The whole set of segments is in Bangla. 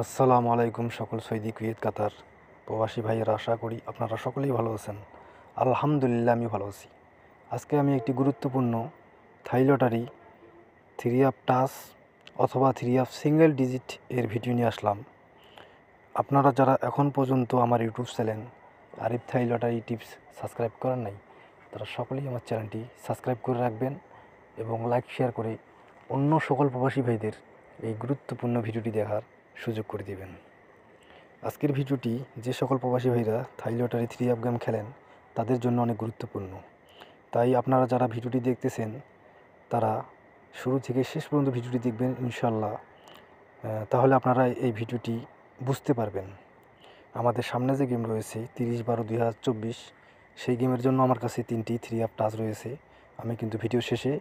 আসসালামু আলাইকুম সকল সৌদি কুয়েত কাতার প্রবাসী ভাইয়েরা, আশা করি আপনারা সকলেই ভালো আছেন। আলহামদুলিল্লাহ আমি ভালো আছি। আজকে আমি একটি গুরুত্বপূর্ণ থাই লটারি 3 টাচ অথবা 3 সিঙ্গেল ডিজিট এর ভিডিও নিয়ে আসলাম। আপনারা যারা এখন পর্যন্ত আমার ইউটিউব চ্যানেল আরিফ থাই লটারি টিপস সাবস্ক্রাইব করেন নাই, তারা সকলেই আমার চ্যানেলটি সাবস্ক্রাইব করে রাখবেন এবং লাইক শেয়ার করে অন্য সকল প্রবাসী ভাইদের এই গুরুত্বপূর্ণ ভিডিওটি দেখার সুযোগ করে দেবেন। আজকের ভিডিওটি যে সকল প্রবাসী ভাইরা থাই লটারি 3 গেম খেলেন তাদের জন্য অনেক গুরুত্বপূর্ণ। তাই আপনারা যারা ভিডিওটি দেখতেছেন তারা শুরু থেকে শেষ পর্যন্ত ভিডিওটি দেখবেন ইনশাল্লাহ। তাহলে আপনারা এই ভিডিওটি বুঝতে পারবেন। আমাদের সামনে যে গেম রয়েছে 30/12/2024, সেই গেমের জন্য আমার কাছে 3টি 3 টাচ রয়েছে। আমি কিন্তু ভিডিও শেষে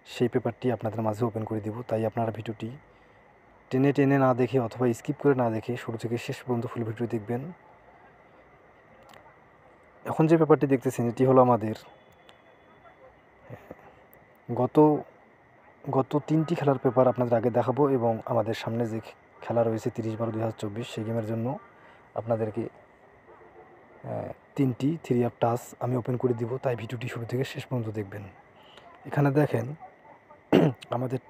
সেই পেপারটি আপনাদের মাঝে ওপেন করে দিব। তাই আপনারা ভিডিওটি টেনে টেনে না দেখে অথবা স্কিপ করে না দেখে শুরু থেকে শেষ পর্যন্ত ফুল ভিডিও দেখবেন। এখন যে পেপারটি দেখতেছেন এটি হলো আমাদের গত গত 3টি খেলার পেপার আপনাদের আগে দেখাবো এবং আমাদের সামনে যে খেলা রয়েছে 30/12/2024, সেই গেমের জন্য আপনাদেরকে 3টি 3 টাচ আমি ওপেন করে দিব। তাই ভিডিওটি শুরু থেকে শেষ পর্যন্ত দেখবেন। এখানে দেখেন আমাদের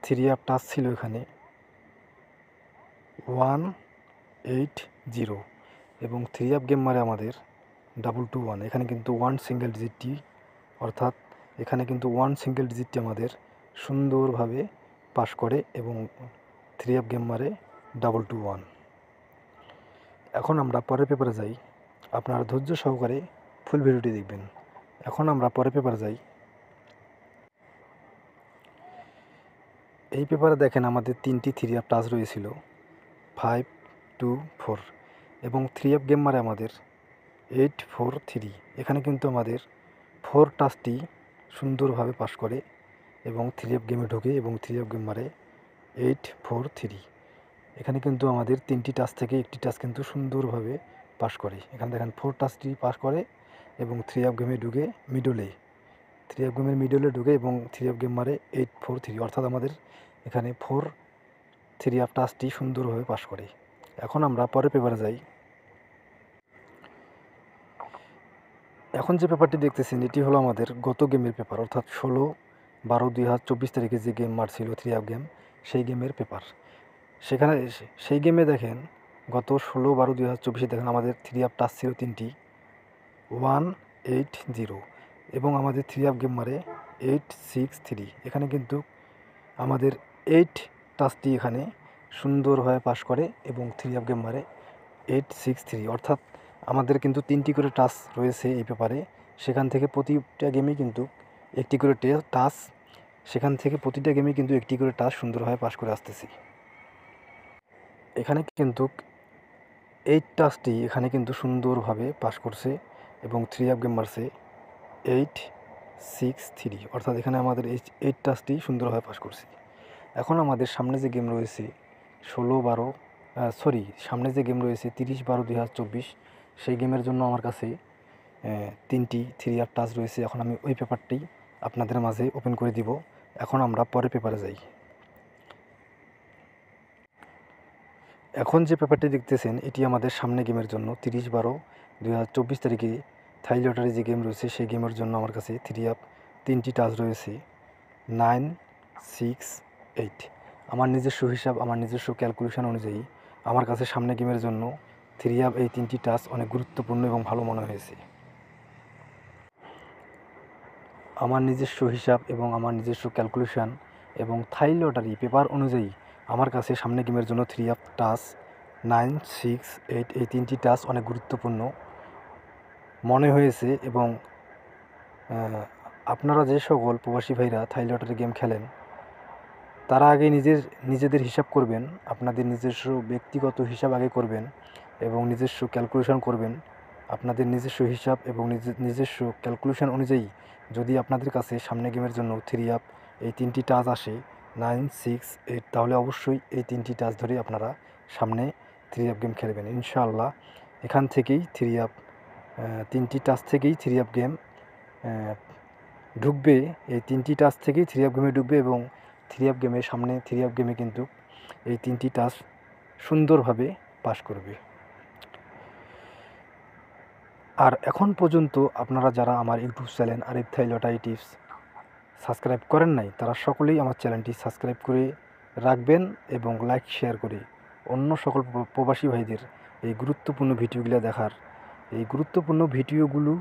3 টাচ ছিল এখানে 180 এবং 3 গেম মারে আমাদের 221। এখানে কিন্তু 1 সিঙ্গেল ডিজিটটি, অর্থাৎ এখানে কিন্তু 1 সিঙ্গেল ডিজিটটি আমাদের সুন্দরভাবে পাস করে এবং 3 গেম মারে 221। এখন আমরা পরের পেপারে যাই। আপনারা ধৈর্য সহকারে ফুল ভিডিওটি দেখবেন। এখন আমরা পরের পেপারে যাই। এই পেপারে দেখেন আমাদের 3টি 3 টাচ রয়েছিল 5, 2, 4 এবং 3 গেম মারে আমাদের 8, 4, 3। এখানে কিন্তু আমাদের 4 টাচটি সুন্দরভাবে পাস করে এবং 3 গেমে ঢোকে এবং 3 গেম মারে 8, 4, 3। এখানে কিন্তু আমাদের 3টি টাচ থেকে একটি টাচ কিন্তু সুন্দরভাবে পাস করে। এখানে দেখেন 4 টাচটি পাস করে এবং 3 গেমে ঢুকে মিডলে, 3 গেমের মিডলে ঢুকে এবং 3 গেম মারে 8, 4, 3। অর্থাৎ আমাদের এখানে 4 3 টাচটি সুন্দরভাবে পাস করে। এখন আমরা পরের পেপারে যাই। এখন যে পেপারটি দেখতেছেন এটি হলো আমাদের গত গেমের পেপার, অর্থাৎ 16/12/2024 তারিখে যে গেম মারছিল 3 গেম, সেই গেমের পেপার। সেখানে সেই গেমে দেখেন গত 16/12/2024 দেখেন আমাদের 3 টাচ ছিল 3টি 180 এবং আমাদের 3 গেম মারে 863। এখানে কিন্তু আমাদের 8 টাচটি এখানে সুন্দরভাবে পাস করে এবং 3 গেম মারে 863। অর্থাৎ আমাদের কিন্তু 3টি করে টাচ রয়েছে এই পেপারে। সেখান থেকে প্রতিটা গেমেই কিন্তু একটি করে টাচ, সেখান থেকে প্রতিটা গেমেই কিন্তু একটি করে টাচ সুন্দরভাবে পাস করে আসতেছি। এখানে কিন্তু 8 টাচটি এখানে কিন্তু সুন্দরভাবে পাস করছে এবং 3 গেম মারছে 863। অর্থাৎ এখানে আমাদের এই 8 টাচটি সুন্দরভাবে পাস করছে। এখন আমাদের সামনে যে গেম রয়েছে সামনে যে গেম রয়েছে 30/12/2024, সেই গেমের জন্য আমার কাছে 3টি 3 টাচ রয়েছে। এখন আমি ওই পেপারটি আপনাদের মাঝে ওপেন করে দিব। এখন আমরা পরের পেপারে যাই। এখন যে পেপারটি দেখতেছেন এটি আমাদের সামনে গেমের জন্য 30/12/2024 তারিখে থাই লটারি যে গেম রয়েছে সেই গেমের জন্য আমার কাছে 3টি টাচ রয়েছে 9, 6, 8। আমার নিজস্ব হিসাব, আমার নিজস্ব ক্যালকুলেশন অনুযায়ী আমার কাছে সামনে গেমের জন্য এই 3টি টাচ অনেক গুরুত্বপূর্ণ এবং ভালো মনে হয়েছে। আমার নিজস্ব হিসাব এবং আমার নিজস্ব ক্যালকুলেশন এবং থাই লটারি পেপার অনুযায়ী আমার কাছে সামনে গেমের জন্য 3 টাচ 9, 6, 8 এই 3টি টাচ অনেক গুরুত্বপূর্ণ মনে হয়েছে। এবং আপনারা যে সকল প্রবাসী ভাইরা থাই লটারি গেম খেলেন তারা আগে নিজেদের হিসাব করবেন, আপনাদের নিজস্ব ব্যক্তিগত হিসাব আগে করবেন এবং নিজস্ব ক্যালকুলেশন করবেন। আপনাদের নিজস্ব হিসাব এবং নিজস্ব ক্যালকুলেশন অনুযায়ী যদি আপনাদের কাছে সামনে গেমের জন্য এই 3টি টাচ আসে 9, 6, 8, তাহলে অবশ্যই এই 3টি টাচ ধরে আপনারা সামনে 3 গেম খেলবেন ইনশাআল্লাহ। এখান থেকেই 3টি টাচ থেকেই 3 গেম ঢুকবে। এই 3টি টাচ থেকেই 3 গেমে ঢুকবে এবং 3 গেমের সামনে 3 গেমে কিন্তু এই 3টি টাচ সুন্দরভাবে পাস করবে। আর এখন পর্যন্ত আপনারা যারা আমার ইউটিউব চ্যানেল আরিফ থাই লটারি টিপস সাবস্ক্রাইব করেন নাই, তারা সকলেই আমার চ্যানেলটি সাবস্ক্রাইব করে রাখবেন এবং লাইক শেয়ার করে অন্য সকল প্রবাসী ভাইদের এই গুরুত্বপূর্ণ ভিডিওগুলো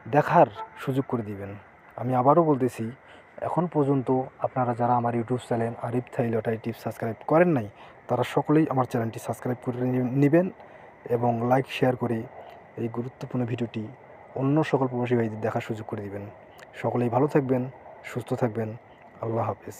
দেখার সুযোগ করে দিবেন। আমি আবারও বলতেছি, এখন পর্যন্ত আপনারা যারা আমার ইউটিউব চ্যানেল আরিফ থাই লটারি টিপস সাবস্ক্রাইব করেন নাই, তারা সকলেই আমার চ্যানেলটি সাবস্ক্রাইব করে নেবেন এবং লাইক শেয়ার করে এই গুরুত্বপূর্ণ ভিডিওটি অন্য সকল প্রবাসী ভাইদের দেখার সুযোগ করে দিবেন। সকলেই ভালো থাকবেন, সুস্থ থাকবেন। আল্লাহ হাফেজ।